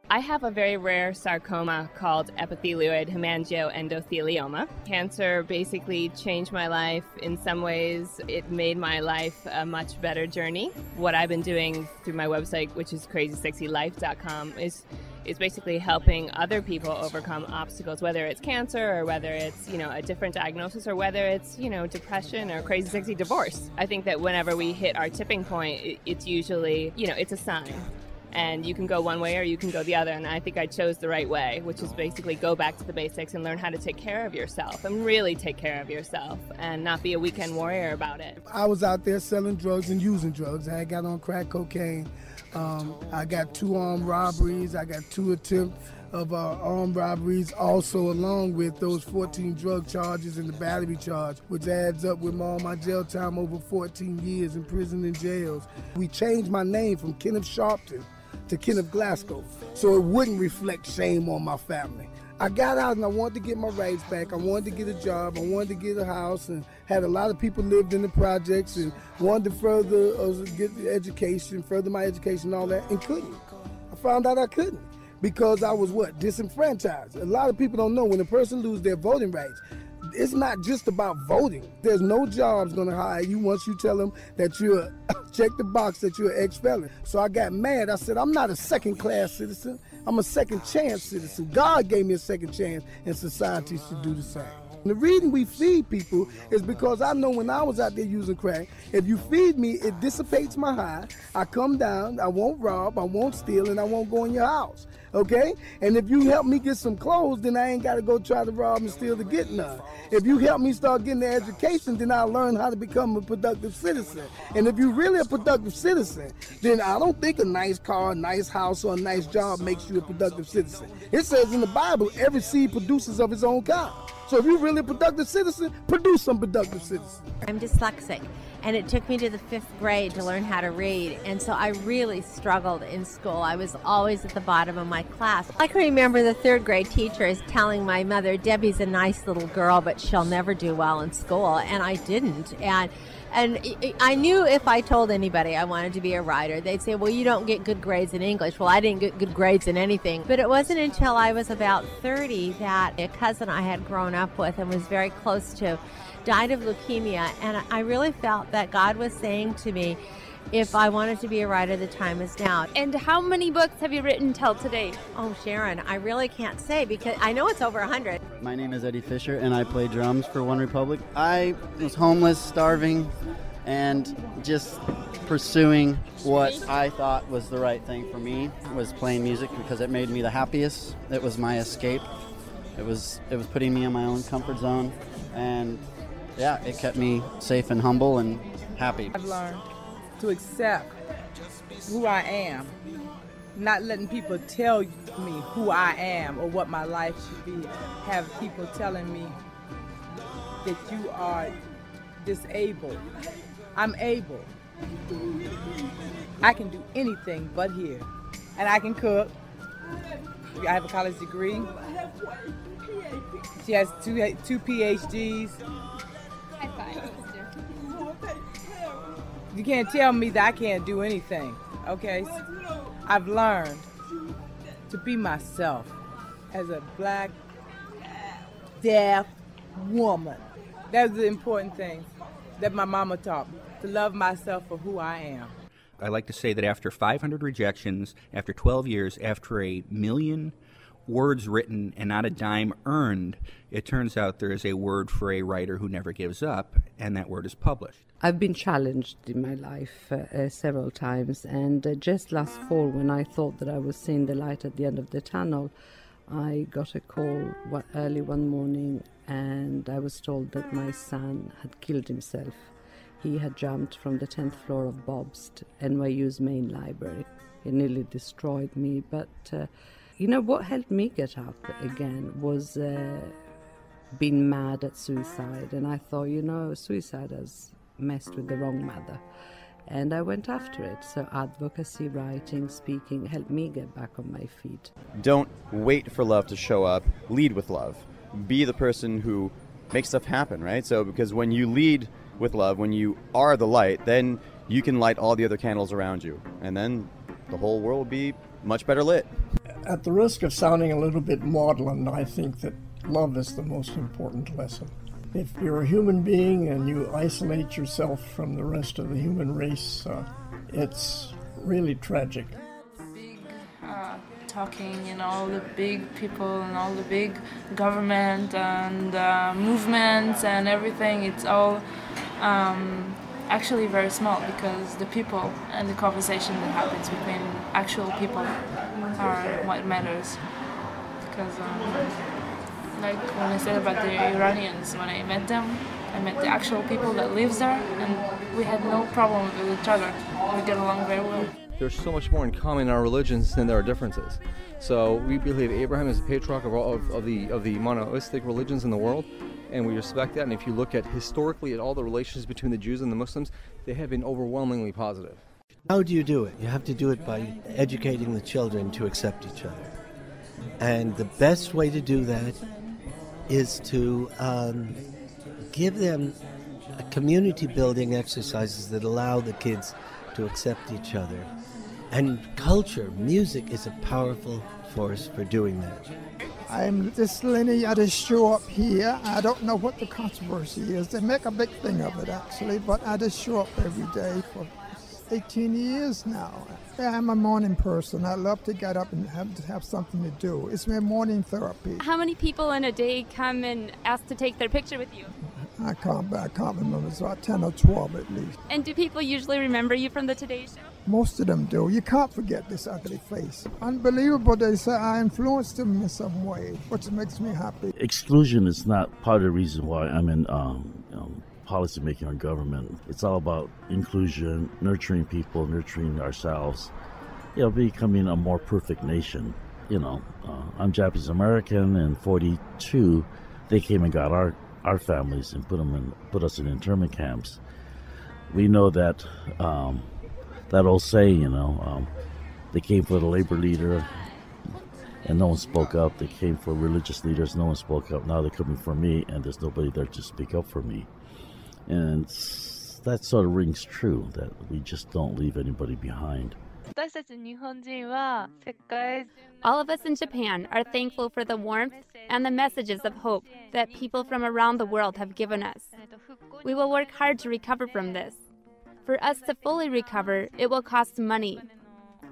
I have a very rare sarcoma called epithelioid hemangioendothelioma. Cancer basically changed my life. In some ways, it made my life a much better journey. What I've been doing through my website, which is crazysexylife.com, is basically helping other people overcome obstacles, whether it's cancer or whether it's, a different diagnosis or whether it's, depression or crazy sexy divorce. I think that whenever we hit our tipping point, it's usually, it's a sign. And you can go one way or you can go the other. And I think I chose the right way, which is basically go back to the basics and learn how to take care of yourself and really take care of yourself and not be a weekend warrior about it. I was out there selling drugs and using drugs. I got on crack cocaine. I got 2 armed robberies. I got 2 attempts of armed robberies, also along with those 14 drug charges and the battery charge, which adds up with all my jail time over 14 years in prison and jails. We changed my name from Kenneth Sharpton to Kenneth Glasgow, so it wouldn't reflect shame on my family. I got out and I wanted to get my rights back. I wanted to get a job. I wanted to get a house, and had a lot of people lived in the projects and wanted to further get the education, further my education and all that, and couldn't. I found out I couldn't because I was disenfranchised. A lot of people don't know when a person loses their voting rights, it's not just about voting. There's no jobs going to hire you once you tell them that you're, check the box that you're an ex-felon. So I got mad. I said, I'm not a second-class citizen. I'm a second-chance citizen. God gave me a second chance, and society should do the same. The reason we feed people is because I know when I was out there using crack, if you feed me, it dissipates my high. I come down, I won't rob, I won't steal, and I won't go in your house, okay? And if you help me get some clothes, then I ain't got to go try to rob and steal to get none. If you help me start getting the education, then I'll learn how to become a productive citizen. And if you're really a productive citizen, then I don't think a nice car, a nice house, or a nice job makes you a productive citizen. It says in the Bible, every seed produces of its own kind. So if you're really a productive citizen, produce some productive citizens. I'm dyslexic, and it took me to the 5th grade to learn how to read, and so I really struggled in school. I was always at the bottom of my class. I can remember the 3rd grade teacher is telling my mother, Debbie's a nice little girl, but she'll never do well in school, and I didn't. And I knew if I told anybody I wanted to be a writer, they'd say, well, you don't get good grades in English. Well, I didn't get good grades in anything. But it wasn't until I was about 30 that a cousin I had grown up with and was very close to died of leukemia. And I really felt that God was saying to me, if I wanted to be a writer, the time is now. And how many books have you written till today? Oh, Sharon, I really can't say because I know it's over 100. My name is Eddie Fisher, and I play drums for One Republic. I was homeless, starving, and just pursuing what I thought was the right thing for me, was playing music because it made me the happiest. It was my escape. It was putting me in my own comfort zone, and yeah, it kept me safe and humble and happy. I've learned to accept who I am, not letting people tell me who I am or what my life should be. Have people telling me that you are disabled. I'm able. I can do anything but here. And I can cook. I have a college degree. She has two PhDs. High five. You can't tell me that I can't do anything, okay? I've learned to be myself as a black, deaf woman. That's the important thing that my mama taught me, to love myself for who I am. I like to say that after 500 rejections, after 12 years, after 1 million words written and not a dime earned, it turns out there is a word for a writer who never gives up, and that word is published. I've been challenged in my life several times, and just last fall, when I thought that I was seeing the light at the end of the tunnel, I got a call early one morning, and I was told that my son had killed himself. He had jumped from the 10th floor of Bob's NYU's main library. It nearly destroyed me, but what helped me get up again was being mad at suicide. And I thought, suicide has messed with the wrong mother. And I went after it. So advocacy, writing, speaking helped me get back on my feet. Don't wait for love to show up. Lead with love. Be the person who makes stuff happen, right? So because when you lead with love, when you are the light, then you can light all the other candles around you. And then the whole world will be much better lit. At the risk of sounding a little bit maudlin, I think that love is the most important lesson. If you're a human being and you isolate yourself from the rest of the human race, it's really tragic. Talking and all the big people and all the big government and movements and everything, it's all actually very small, because the people and the conversation that happens between actual people are what matters. Because like when I said about the Iranians, when I met them, I met the actual people that lives there, and we had no problem with each other. We get along very well. There's so much more in common in our religions than there are differences. So we believe Abraham is the patriarch of the monotheistic religions in the world, and we respect that. And if you look at historically at all the relations between the Jews and the Muslims, they have been overwhelmingly positive. How do you do it? You have to do it by educating the children to accept each other. And the best way to do that is to give them community building exercises that allow the kids to accept each other. And culture, music is a powerful force for doing that. I'm this Lenny, I just show up here. I don't know what the controversy is. They make a big thing of it actually, but I just show up every day for 18 years now. I'm a morning person. I love to get up and have something to do. It's my morning therapy. How many people in a day come and ask to take their picture with you? I can't remember. It's about 10 or 12 at least. And do people usually remember you from the Today Show? Most of them do. You can't forget this ugly face. Unbelievable. They say I influenced them in some way, which makes me happy. Exclusion is not part of the reason why I'm in policy making or government. It's all about inclusion, nurturing people, nurturing ourselves, becoming a more perfect nation. I'm Japanese American, and 42, they came and got our families and put us in internment camps. We know that that old saying, they came for the labor leader and no one spoke up. They came for religious leaders, no one spoke up. Now they're coming for me, and there's nobody there to speak up for me. And that sort of rings true, that we just don't leave anybody behind. All of us in Japan are thankful for the warmth and the messages of hope that people from around the world have given us. We will work hard to recover from this. For us to fully recover, it will cost money.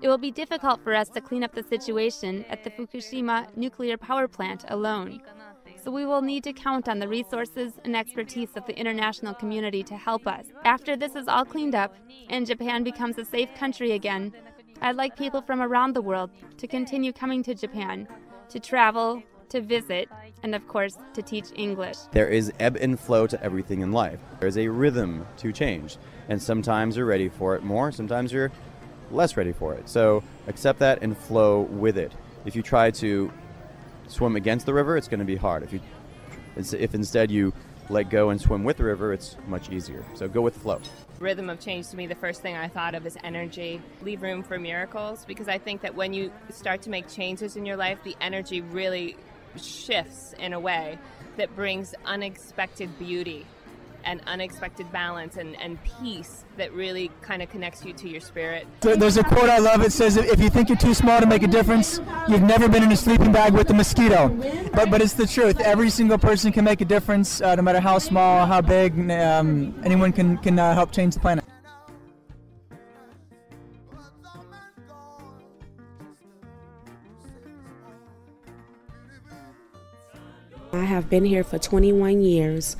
It will be difficult for us to clean up the situation at the Fukushima nuclear power plant alone. So we will need to count on the resources and expertise of the international community to help us. After this is all cleaned up and Japan becomes a safe country again, I'd like people from around the world to continue coming to Japan, to travel, to visit, and of course, to teach English. There is ebb and flow to everything in life. There's a rhythm to change, and sometimes you're ready for it more, sometimes you're less ready for it. So accept that and flow with it. If you try to swim against the river, it's going to be hard. If instead you let go and swim with the river, it's much easier. So go with the flow. Rhythm of change, to me, the first thing I thought of is energy. Leave room for miracles, because I think that when you start to make changes in your life, the energy really shifts in a way that brings unexpected beauty and unexpected balance and peace that really kind of connects you to your spirit. There's a quote I love. It says, if you think you're too small to make a difference, you've never been in a sleeping bag with a mosquito. But it's the truth. Every single person can make a difference, no matter how small, how big. Anyone can help change the planet. I have been here for 21 years.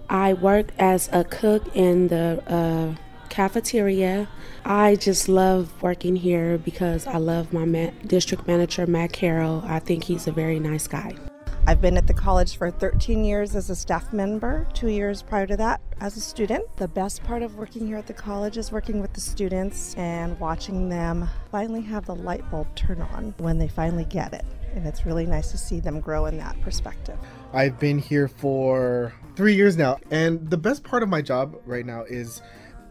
I work as a cook in the cafeteria. I just love working here because I love my district manager, Matt Carroll. I think he's a very nice guy. I've been at the college for 13 years as a staff member, 2 years prior to that as a student. The best part of working here at the college is working with the students and watching them finally have the light bulb turn on when they finally get it. And it's really nice to see them grow in that perspective. I've been here for 3 years now, and the best part of my job right now is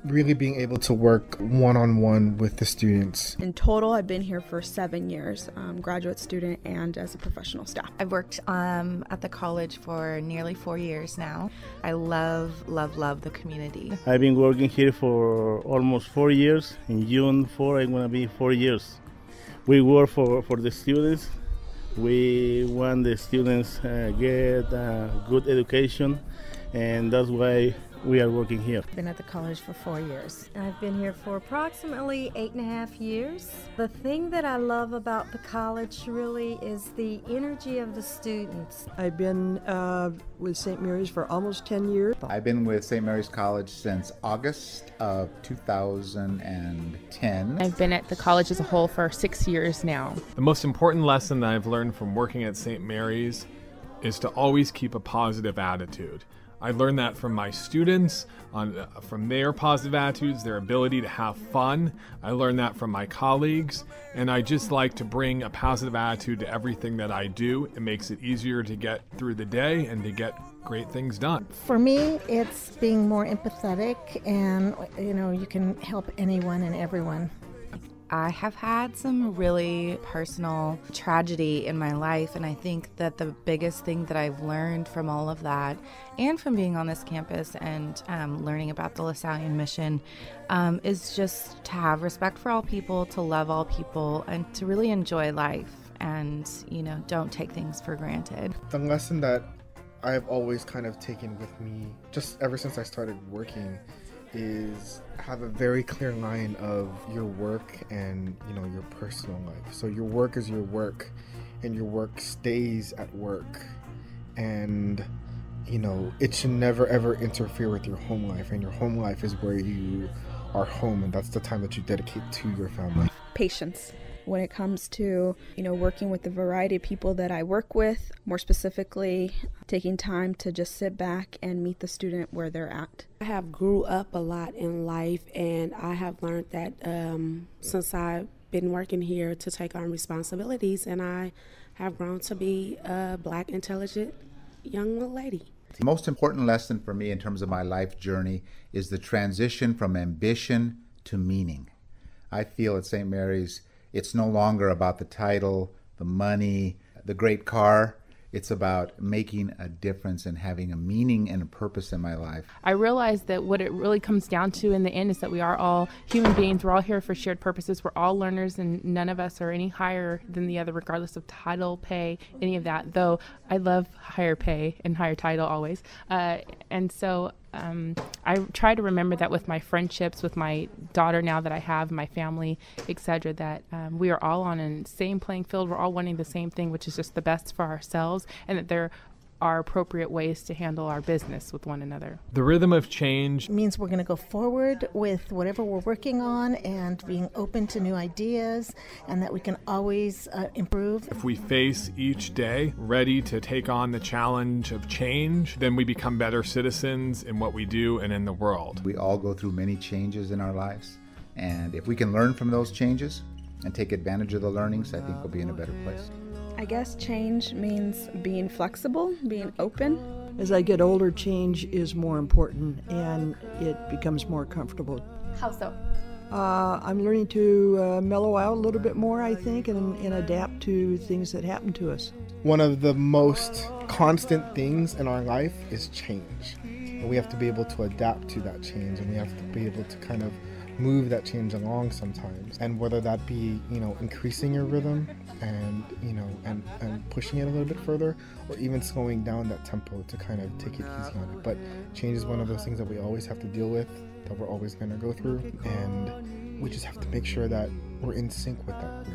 really being able to work one-on-one with the students. In total, I've been here for 7 years, graduate student and as a professional staff. I've worked at the college for nearly 4 years now. I love the community. I've been working here for almost 4 years. In June 4, I'm going to be 4 years. We work for the students. We want the students get good education, and that's why we are working here. Been at the college for 4 years. I've been here for approximately 8.5 years. The thing that I love about the college really is the energy of the students. I've been with St. Mary's for almost 10 years. I've been with St. Mary's College since August of 2010. I've been at the college as a whole for 6 years now. The most important lesson that I've learned from working at St. Mary's is to always keep a positive attitude. I learned that from my students, from their positive attitudes, their ability to have fun. I learned that from my colleagues, and I just like to bring a positive attitude to everything that I do. It makes it easier to get through the day and to get great things done. For me, it's being more empathetic, and you can help anyone and everyone. I have had some really personal tragedy in my life, and I think that the biggest thing that I've learned from all of that and from being on this campus and learning about the LaSallian mission is just to have respect for all people, to love all people, and to really enjoy life and, don't take things for granted. The lesson that I've always kind of taken with me just ever since I started working is have a very clear line of your work and your personal life. So your work is your work, and your work stays at work, and it should never ever interfere with your home life, and your home life is where you are home, and that's the time that you dedicate to your family. Patience when it comes to working with the variety of people that I work with, more specifically taking time to just sit back and meet the student where they're at. I have grew up a lot in life, and I have learned that since I've been working here to take on responsibilities, and I have grown to be a Black, intelligent young lady. The most important lesson for me in terms of my life journey is the transition from ambition to meaning. I feel at St. Mary's it's no longer about the title, the money, the great car. It's about making a difference and having a meaning and a purpose in my life. I realize that what it really comes down to in the end is that we are all human beings. We're all here for shared purposes. We're all learners, and none of us are any higher than the other, regardless of title, pay, any of that. Though I love higher pay and higher title always. And so I try to remember that with my friendships, with my daughter now that I have, my family, etc., that we are all on the same playing field. We're all wanting the same thing, which is just the best for ourselves, and that there are appropriate ways to handle our business with one another. The rhythm of change means we're going to go forward with whatever we're working on and being open to new ideas, and that we can always improve. If we face each day ready to take on the challenge of change, then we become better citizens in what we do and in the world. We all go through many changes in our lives, and if we can learn from those changes and take advantage of the learnings, I think we'll be in a better place. I guess change means being flexible, being open. As I get older, change is more important, and it becomes more comfortable. How so? I'm learning to mellow out a little bit more, I think, and adapt to things that happen to us. One of the most constant things in our life is change. And we have to be able to adapt to that change, and we have to be able to kind of move that change along sometimes. And whether that be, increasing your rhythm and, and pushing it a little bit further, or even slowing down that tempo to kind of take it easy on it. But change is one of those things that we always have to deal with, that we're always going to go through, and we just have to make sure that we're in sync with that.